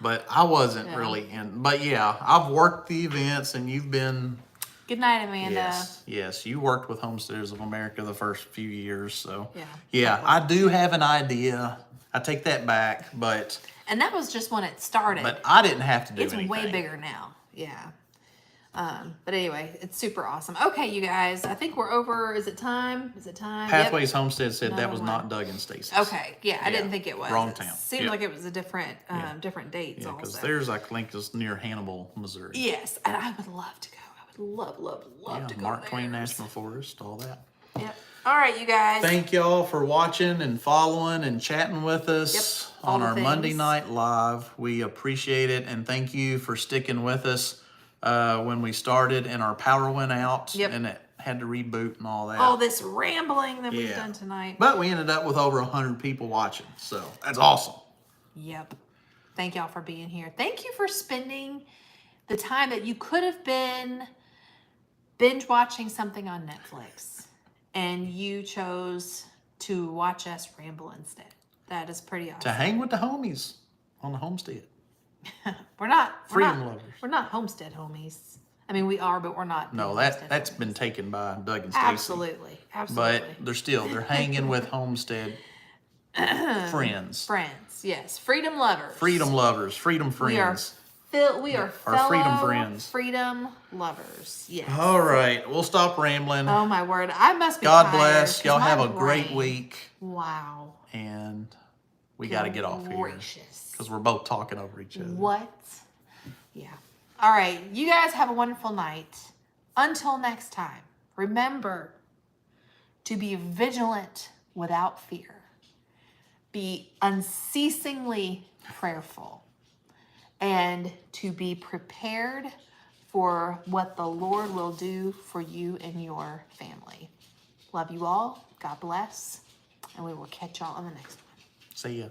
But I wasn't Yeah. really in. But yeah, I've worked the events, and you've been. Good night, Amanda. Yes. You worked with Homesteaders of America the first few years, so Yeah. yeah, I do have an idea. I take that back, but And that was just when it started. I didn't have to do It's anything. way bigger now. Yeah. But anyway, it's super awesome. Okay, you guys, I think we're over. Is it time? Is it time? Pathways Yep. Homestead said that Another was one. not Doug and Stacy's. Okay, yeah, I didn't think it was. Wrong It town. seemed Yep. like it was a different, different dates. Yeah, because also. theirs, I think, is near Hannibal, Missouri. Yes, and I would love to go. I would love Yeah, to go. Mark Twain there. National Forest, all that. Yep. All right, you guys. Thank y'all for watching and following and chatting with us Yep, all on the our Monday things. night live. We appreciate it, and thank you for sticking with us when we started and our power went out Yep. and it had to reboot and all that. All this rambling that we've Yeah. done tonight. But we ended up with over 100 people watching, so that's awesome. Yep. Thank y'all for being here. Thank you for spending the time that you could have been binge watching something on Netflix and you chose to watch us ramble instead. That is pretty awesome. To hang with the homies on the homestead. We're not Freedom lovers. We're not homestead homies. I mean, we are, but we're not. No, homestead that's homies. been taken by Doug and Stacy. Absolutely. But they're hanging with homestead friends. Friends, yes. Freedom lovers. Freedom lovers, freedom friends. We are Our fellow freedom friends. freedom lovers. Yes. All right, we'll stop rambling. Oh my word. I must be God tired, bless. 'cause Y'all my have a great brain- week. Wow. And we got to get off here Gracious. because we're both talking over each other. What? Yeah. All right. You guys have a wonderful night. Until next time, remember to be vigilant without fear. Be unceasingly prayerful. And to be prepared for what the Lord will do for you and your family. Love you all. God bless. And we will catch y'all on the next one. See ya.